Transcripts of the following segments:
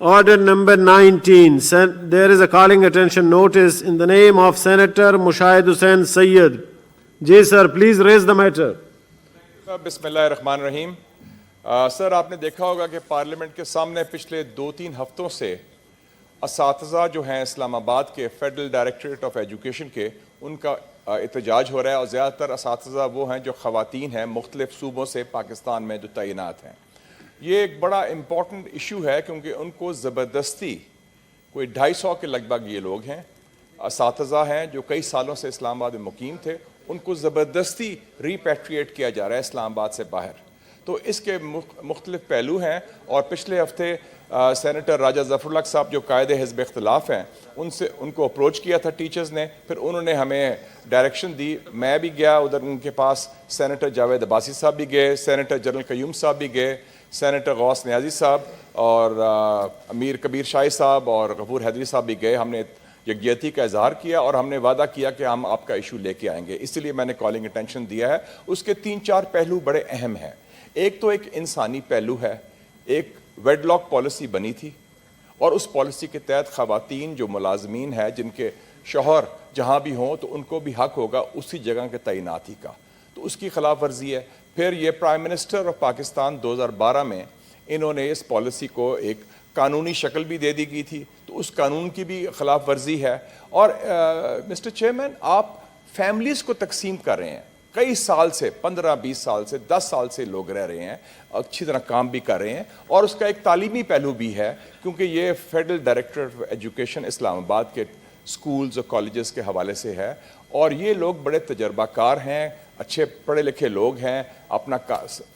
Order number 19. There is a calling attention notice in the name of Senator Mushahid Hussain Sayyid. Ji sir, please raise the matter. बिस्मिल्लाहिर्रहमानिर्रहीम। Sir, आपने देखा होगा कि parliament के सामने पिछले 2-3 हफ्तों से असातिज़ा जो हैं इस्लामाबाद के फेडरल डायरेक्टरेट ऑफ एजुकेशन के, उनका एहतजाज हो रहा है। और ज़्यादातर असातिज़ा वो हैं जो ख़वातीन हैं मुख्तलिफ़ सूबों से पाकिस्तान में जो तैनात हैं। ये एक बड़ा इम्पॉर्टेंट इशू है क्योंकि उनको ज़बरदस्ती, कोई 250 के लगभग ये लोग हैं, असातिज़ा हैं जो कई सालों से इस्लामाबाद में मुकीम थे, उनको ज़बरदस्ती रिपैट्रिएट किया जा रहा है इस्लामाबाद से बाहर। तो इसके मुख्तलिफ पहलू हैं। और पिछले हफ्ते सेनेटर राजा ज़फ़रुल हक साहब जो कायदे हिज़्ब इख्तिलाफ़ हैं, उनको अप्रोच किया था टीचर्स ने, फिर उन्होंने हमें डायरेक्शन दी। मैं भी गया उधर उनके पास, सेनेटर जावेद अब्बासी साहब भी गए, सेनेटर जनरल कयूम साहब भी गए, सेनेटर गौस नियाज़ी साहब और अमीर कबीर शाही साहब और गफूर हैदरी साहब भी गए। हमने यकजहती का इजहार किया और हमने वादा किया कि हम आपका इशू लेके आएंगे, इसलिए मैंने कॉलिंग अटेंशन दिया है। उसके 3-4 पहलू बड़े अहम हैं। एक तो एक इंसानी पहलू है। एक वेडलॉक पॉलिसी बनी थी और उस पॉलिसी के तहत ख़वातीन जो मुलाजमीन है, जिनके शौहर जहाँ भी हों, तो उनको भी हक होगा उसी जगह के तैनाती का, तो उसकी खिलाफ वर्जी है। फिर ये प्राइम मिनिस्टर ऑफ पाकिस्तान 2012 में इन्होंने इस पॉलिसी को एक कानूनी शक्ल भी दे दी गई थी, तो उस कानून की भी खिलाफ वर्जी है। और मिस्टर चेयरमैन, आप फैमिलीज़ को तकसीम कर रहे हैं। कई साल से, 15-20 साल से, 10 साल से लोग रह रहे हैं, अच्छी तरह काम भी कर रहे हैं। और उसका एक तालीमी पहलू भी है क्योंकि ये federal directorate of education Islamabad के स्कूल्स और कॉलेजेस के हवाले से है। और ये लोग बड़े तजर्बाकार हैं, अच्छे पढ़े लिखे लोग हैं, अपना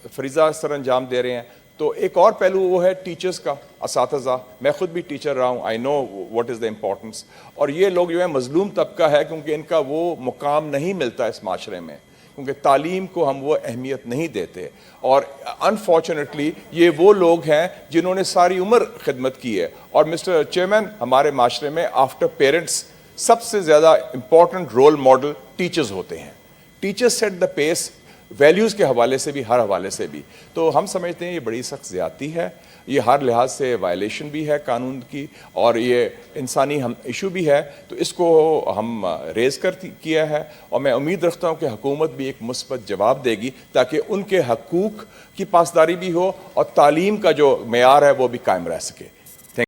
फरीज़ा सर अंजाम दे रहे हैं। तो एक और पहलू वो है टीचर्स का, असातिज़ा। मैं ख़ुद भी टीचर रहा हूँ, I know what is the importance. और ये लोग जो है मज़लूम तबका है क्योंकि इनका वो मुकाम नहीं मिलता इस माशरे में, क्योंकि तालीम को हम वो अहमियत नहीं देते। और अनफॉर्चुनेटली ये वो लोग हैं जिन्होंने सारी उम्र खिदमत की है। और मिस्टर चेयरमैन, हमारे माशरे में आफ्टर पेरेंट्स सबसे ज़्यादा इम्पॉर्टेंट रोल मॉडल टीचर्स होते हैं। Teachers set the pace, values के हवाले से भी, हर हवाले से भी। तो हम समझते हैं ये बड़ी सख्त ज़्यादती है, ये हर लिहाज से वायलेशन भी है कानून की, और ये इंसानी हम इशू भी है। तो इसको हम रेज़ किया है और मैं उम्मीद रखता हूँ कि हुकूमत भी एक मुस्बत जवाब देगी ताकि उनके हकूक़ की पासदारी भी हो और तालीम का जो मेयार है वो भी कायम रह सके।